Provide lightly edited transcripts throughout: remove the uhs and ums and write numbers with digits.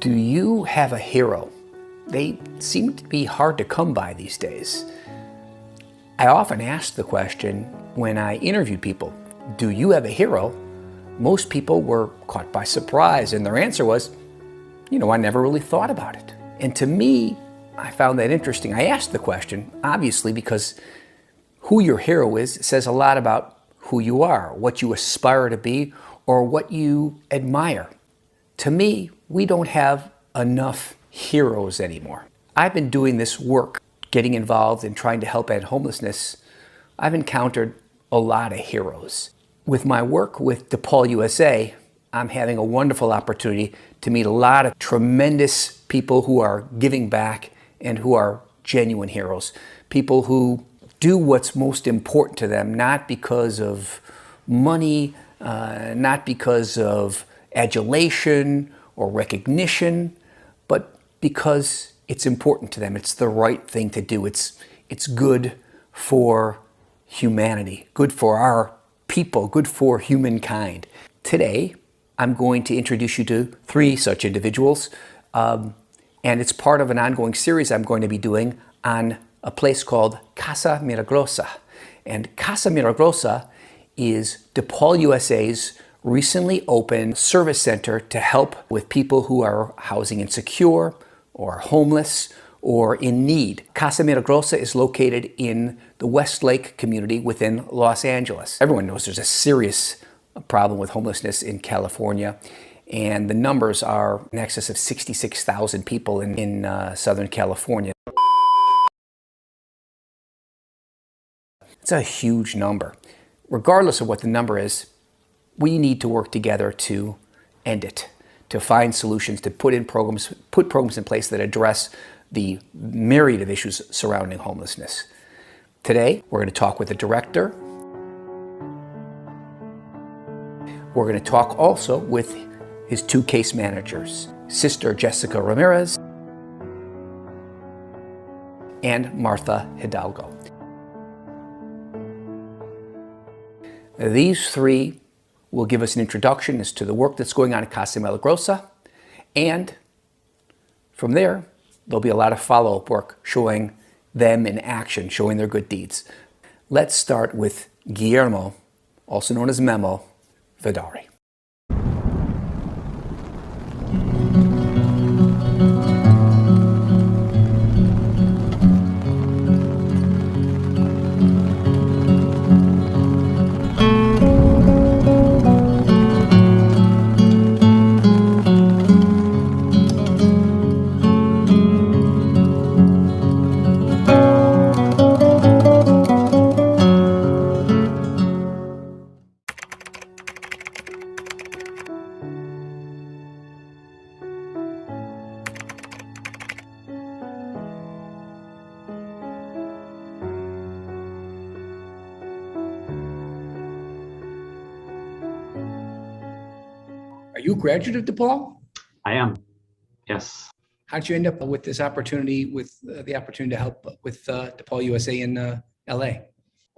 Do you have a hero? They seem to be hard to come by these days. I often ask the question when I interview people, do you have a hero? Most people were caught by surprise and their answer was, I never really thought about it. And to me, I found that interesting. I asked the question, obviously, because who your hero is says a lot about who you are, what you aspire to be, or what you admire. To me, we don't have enough heroes anymore. I've been doing this work, getting involved in trying to help end homelessness. I've encountered a lot of heroes. With my work with DePaul USA, I'm having a wonderful opportunity to meet a lot of tremendous people who are giving back and who are genuine heroes. People who do what's most important to them, not because of money, not because of adulation or recognition, but because it's important to them. It's the right thing to do. It's good for humanity, good for our people, good for humankind. Today, I'm going to introduce you to 3 such individuals, and it's part of an ongoing series I'm going to be doing on a place called Casa Milagrosa. And Casa Milagrosa is DePaul USA's recently opened service center to help with people who are housing insecure or homeless or in need. Casa Milagrosa is located in the Westlake community within Los Angeles. Everyone knows there's a serious problem with homelessness in California, and the numbers are in excess of 66,000 people in Southern California. It's a huge number. Regardless of what the number is, we need to work together to end it, to find solutions, to put programs in place that address the myriad of issues surrounding homelessness. Today, we're going to talk with the director. We're going to talk also with his 2 case managers, Sister Jessica Ramirez and Martha Hidalgo. These 3 will give us an introduction as to the work that's going on at Casa Milagrosa, and from there, there'll be a lot of follow-up work showing them in action, showing their good deeds. Let's start with Guillermo, also known as Memo, VIDAURRI. Are you a graduate of DePaul? I am, yes. How'd you end up with this opportunity, with the opportunity to help with DePaul USA in LA?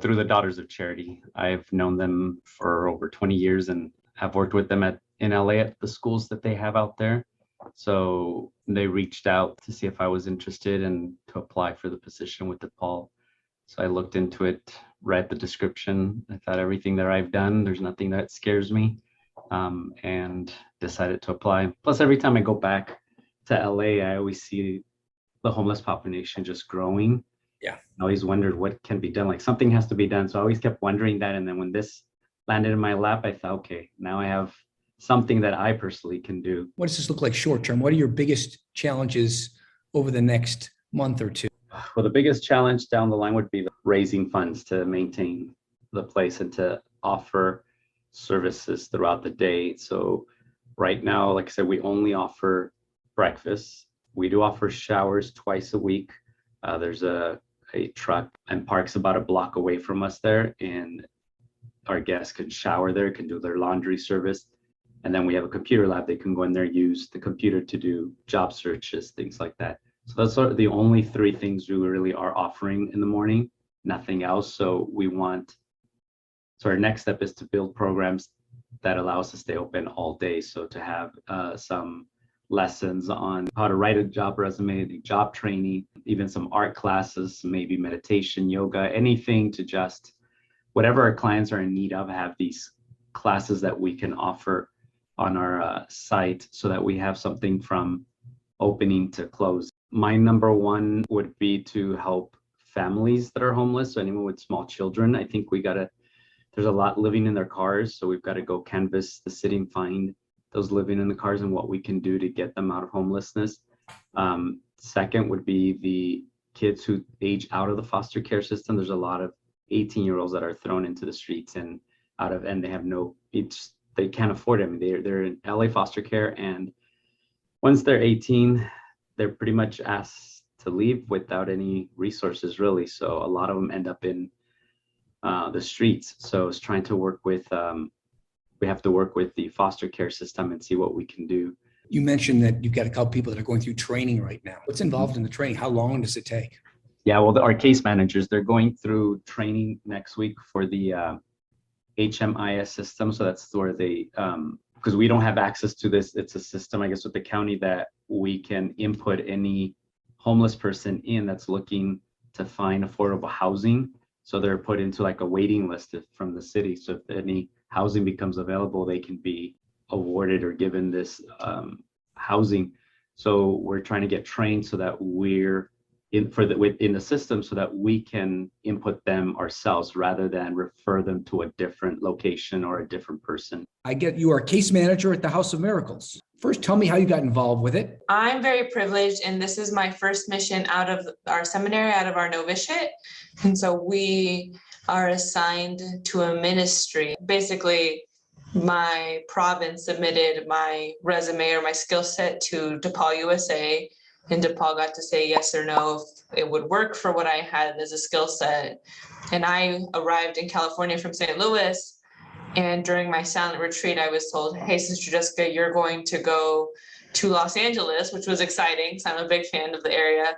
Through the Daughters of Charity. I've known them for over 20 years and have worked with them in LA at the schools that they have out there. So they reached out to see if I was interested and to apply for the position with DePaul. So I looked into it, read the description. I thought everything that I've done, there's nothing that scares me, and decided to apply. Plus, every time I go back to LA, I always see the homeless population just growing. Yeah. I always wondered what can be done. Like something has to be done. So I always kept wondering that. And then when this landed in my lap, I thought, okay, now I have something that I personally can do. What does this look like short term? What are your biggest challenges over the next month or 2? Well, the biggest challenge down the line would be raising funds to maintain the place and to offer services throughout the day. So right now, like I said, we only offer breakfast. We do offer showers twice a week. There's a truck and parks about a block away from us there, and our guests can shower there, can do their laundry service. And then we have a computer lab. They can go in there, use the computer to do job searches, things like that. So that's sort of the only 3 things we really are offering in the morning, nothing else. So our next step is to build programs that allow us to stay open all day. So to have some lessons on how to write a job resume, the job training, even some art classes, maybe meditation, yoga, anything to just whatever our clients are in need of, have these classes that we can offer on our site so that we have something from opening to close. My number one would be to help families that are homeless, so anyone with small children. I think there's a lot living in their cars, so we've got to go canvass the city and find those living in the cars and what we can do to get them out of homelessness. Second would be the kids who age out of the foster care system. There's a lot of 18-year-olds that are thrown into the streets and they have they can't afford it. I mean, they're in LA foster care, and once they're 18, they're pretty much asked to leave without any resources, really. So a lot of them end up in the streets. So it's trying to work with, we have to work with the foster care system and see what we can do. You mentioned that you've got a couple people that are going through training right now. What's involved in the training? How long does it take? Yeah, well, our case managers, they're going through training next week for the HMIS system. So that's where they, because we don't have access to this, it's a system, I guess, with the county that we can input any homeless person in that's looking to find affordable housing. So they're put into like a waiting list from the city. So if any housing becomes available, they can be awarded or given this housing. So we're trying to get trained so that we're within the system so that we can input them ourselves rather than refer them to a different location or a different person. I get you are a case manager at the House of Miracles. First, tell me how you got involved with it. I'm very privileged, and this is my first mission out of our seminary, out of our novitiate. And so we are assigned to a ministry. Basically, my province submitted my resume or my skill set to DePaul USA, and DePaul got to say yes or no if it would work for what I had as a skill set. And I arrived in California from St. Louis, and during my silent retreat, I was told, hey, Sister Jessica, you're going to go to Los Angeles, which was exciting because I'm a big fan of the area.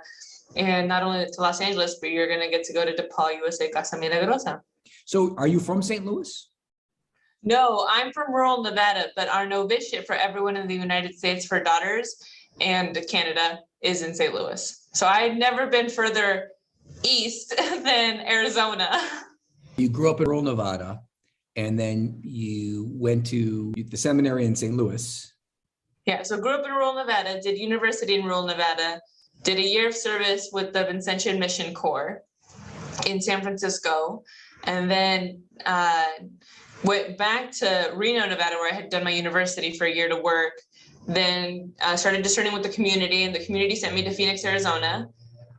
And not only to Los Angeles, but you're going to get to go to DePaul USA, Casa Milagrosa. So are you from St. Louis? No, I'm from rural Nevada, but our novitiate for everyone in the United States for daughters and Canada is in St. Louis. So I'd never been further east than Arizona. You grew up in rural Nevada, and then you went to the seminary in St. Louis. Yeah, so grew up in rural Nevada, did university in rural Nevada, did a year of service with the Vincentian Mission Corps in San Francisco, and then went back to Reno, Nevada, where I had done my university for a year to work. Then started discerning with the community, and the community sent me to Phoenix, Arizona.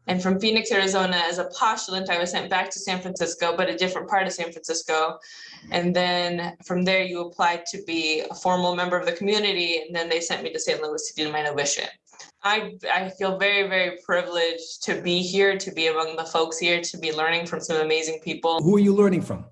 And from Phoenix, Arizona, as a postulant, I was sent back to San Francisco, but a different part of San Francisco. And then from there, you applied to be a formal member of the community, and then they sent me to St. Louis to do my novitiate. I feel very, very privileged to be here, to be among the folks here, to be learning from some amazing people. Who are you learning from?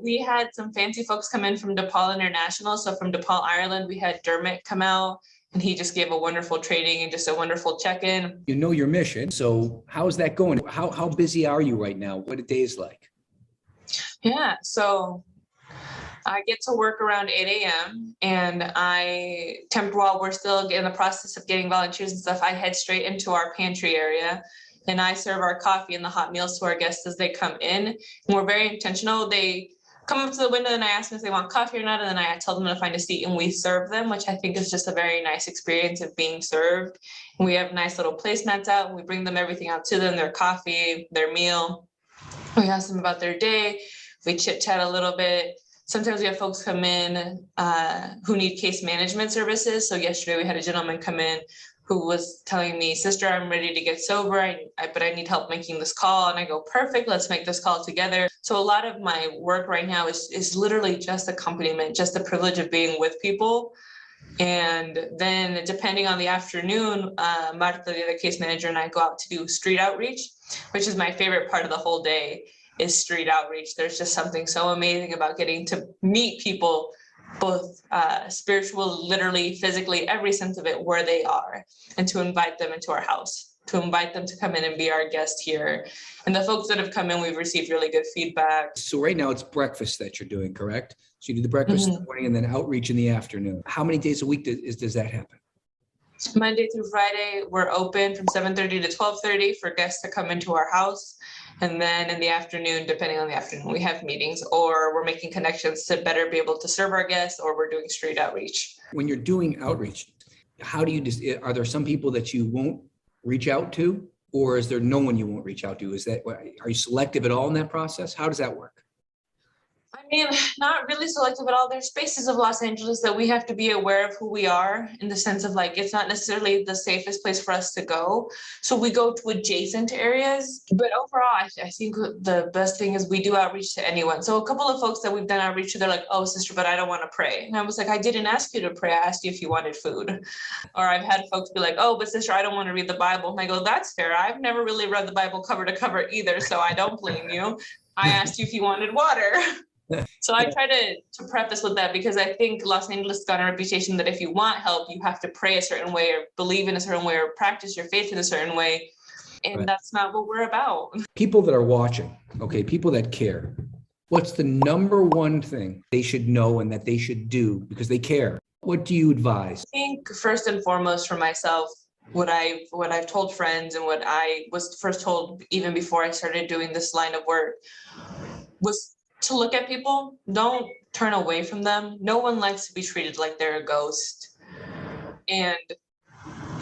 We had some fancy folks come in from DePaul International. So from DePaul, Ireland, we had Dermot come out, and he just gave a wonderful training and just a wonderful check-in. You know your mission. So how's that going? How busy are you right now? What are days like? Yeah, so I get to work around 8 a.m. and while we're still in the process of getting volunteers and stuff, I head straight into our pantry area. And I serve our coffee and the hot meals to our guests as they come in. And we're very intentional. They come up to the window and I ask them if they want coffee or not. And then I tell them to find a seat and we serve them, which I think is just a very nice experience of being served. And we have nice little placemats out and we bring them everything out to them, their coffee, their meal. We ask them about their day. We chit chat a little bit. Sometimes we have folks come in who need case management services. So yesterday we had a gentleman come in who was telling me, sister, I'm ready to get sober, but I need help making this call. And I go, perfect, let's make this call together. So a lot of my work right now is literally just accompaniment, just the privilege of being with people. And then depending on the afternoon, Marta, the other case manager, and I go out to do street outreach, which is my favorite part of the whole day, is street outreach. There's just something so amazing about getting to meet people, both spiritual, literally, physically, every sense of it, where they are, and to invite them into our house, to invite them to come in and be our guest here. And the folks that have come in, we've received really good feedback. So right now it's breakfast that you're doing, correct? So you do the breakfast in the morning and then outreach in the afternoon. How many days a week does that happen? Monday through Friday, we're open from 7:30 to 12:30 for guests to come into our house. And then in the afternoon, depending on the afternoon, we have meetings, or we're making connections to better be able to serve our guests, or we're doing street outreach. When you're doing outreach, how do you just, are there some people that you won't reach out to, or is there no one you won't reach out to? Are you selective at all in that process? How does that work? I mean, not really selective at all. There's spaces of Los Angeles that we have to be aware of who we are, in the sense of like, it's not necessarily the safest place for us to go. So we go to adjacent areas. But overall, I think the best thing is we do outreach to anyone. So a couple of folks that we've done outreach to, they're like, oh, sister, but I don't want to pray. And I was like, I didn't ask you to pray. I asked you if you wanted food. Or I've had folks be like, oh, but sister, I don't want to read the Bible. And I go, that's fair. I've never really read the Bible cover to cover either. So I don't blame you. I asked you if you wanted water. So I try to preface with that, because I think Los Angeles has got a reputation that if you want help, you have to pray a certain way, or believe in a certain way, or practice your faith in a certain way. And Right. That's not what we're about. People that are watching, okay, people that care, what's the number one thing they should know and that they should do because they care? What do you advise? I think first and foremost for myself, what I've told friends, and what I was first told even before I started doing this line of work, was to look at people. Don't turn away from them. No one likes to be treated like they're a ghost. And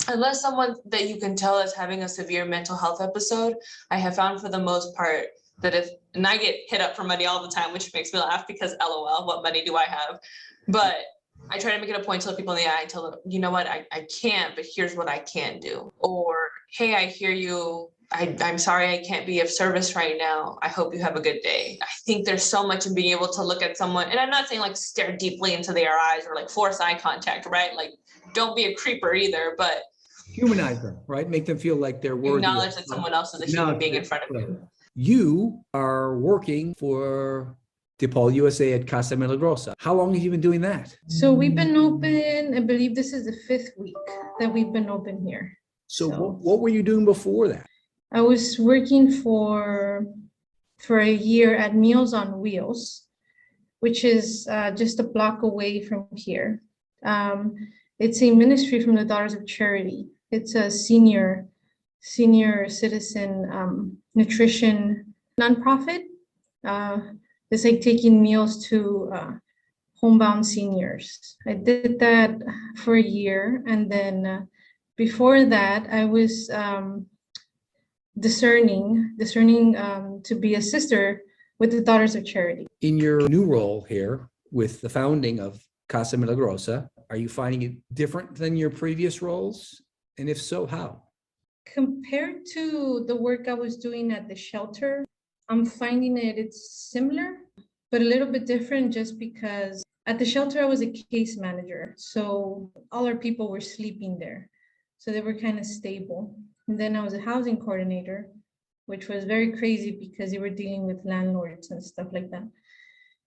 unless someone that you can tell is having a severe mental health episode, I have found for the most part that and I get hit up for money all the time, which makes me laugh, because LOL, what money do I have? But I try to make it a point to look people in the eye and tell them, you know what, I can't, but here's what I can do. Or, hey, I hear you. I'm sorry I can't be of service right now. I hope you have a good day. I think there's so much in being able to look at someone, and I'm not saying like stare deeply into their eyes or like force eye contact, right? Like, don't be a creeper either, but Humanize them, right? Make them feel like they're worthy. acknowledge that someone else is a human being in front of you. You are working for DePaul USA at Casa Milagrosa. How long have you been doing that? So we've been open, I believe this is the 5th week that we've been open here. So what were you doing before that? I was working for a year at Meals on Wheels, which is just a block away from here. It's a ministry from the Daughters of Charity. It's a senior citizen nutrition nonprofit. It's like taking meals to homebound seniors. I did that for a year, and then before that, I was discerning to be a sister with the Daughters of Charity. In your new role here with the founding of Casa Milagrosa, are you finding it different than your previous roles? And if so, how? Compared to the work I was doing at the shelter, I'm finding it's similar, but a little bit different, just because at the shelter I was a case manager. So all our people were sleeping there. So they were kind of stable. And then I was a housing coordinator, which was very crazy because they were dealing with landlords and stuff like that.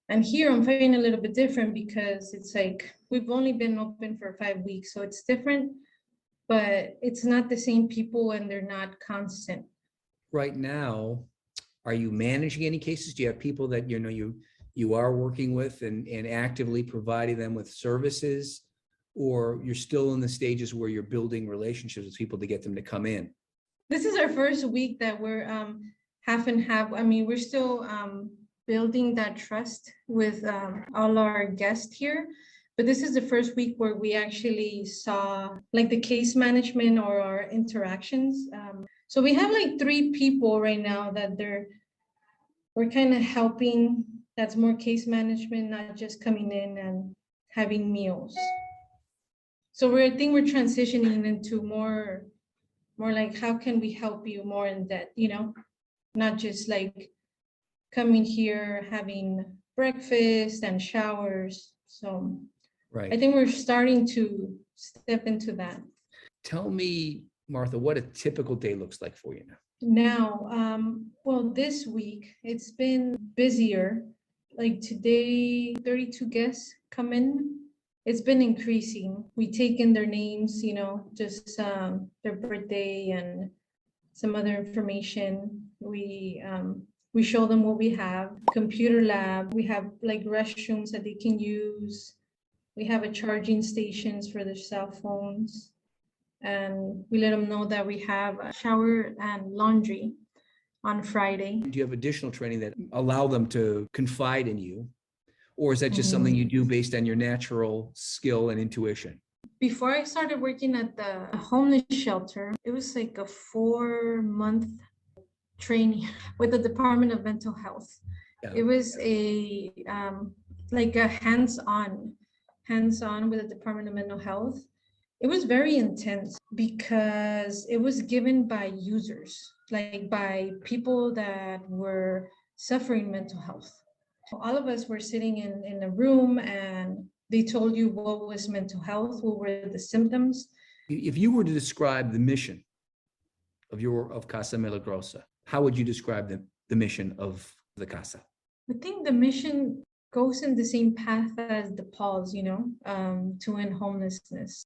And here I'm finding a little bit different, because it's like we've only been open for 5 weeks. So it's different, but it's not the same people and they're not constant. Right now, are you managing any cases? Do you have people that you are working with and actively providing them with services? Or you're still in the stages where you're building relationships with people to get them to come in? This is our first week that we're half and half. I mean, we're still building that trust with all our guests here. But this is the first week where we actually saw like the case management or our interactions. So we have like 3 people right now that we're kind of helping. That's more case management, not just coming in and having meals. So I think we're transitioning into more like, how can we help you more in that, not just like coming here, having breakfast and showers. So Right. I think we're starting to step into that. Tell me, Martha, what a typical day looks like for you now. Now, well, this week it's been busier. Like today, 32 guests come in. It's been increasing. We take in their names, just their birthday and some other information. We show them what we have. Computer lab. We have like restrooms that they can use. We have a charging stations for their cell phones. and we let them know that we have a shower and laundry on Friday. Do you have additional training that allow them to confide in you? Or is that just something you do based on your natural skill and intuition? Before I started working at the homeless shelter, it was like a 4-month training with the Department of Mental Health. Yeah. It was a like a hands-on with the Department of Mental Health. It was very intense because it was given by users, like by people that were suffering mental health. All of us were sitting in a room and they told you what was mental health, what were the symptoms. If you were to describe the mission of Casa Milagrosa, how would you describe the mission of the Casa? I think the mission goes in the same path as DePaul's, to end homelessness.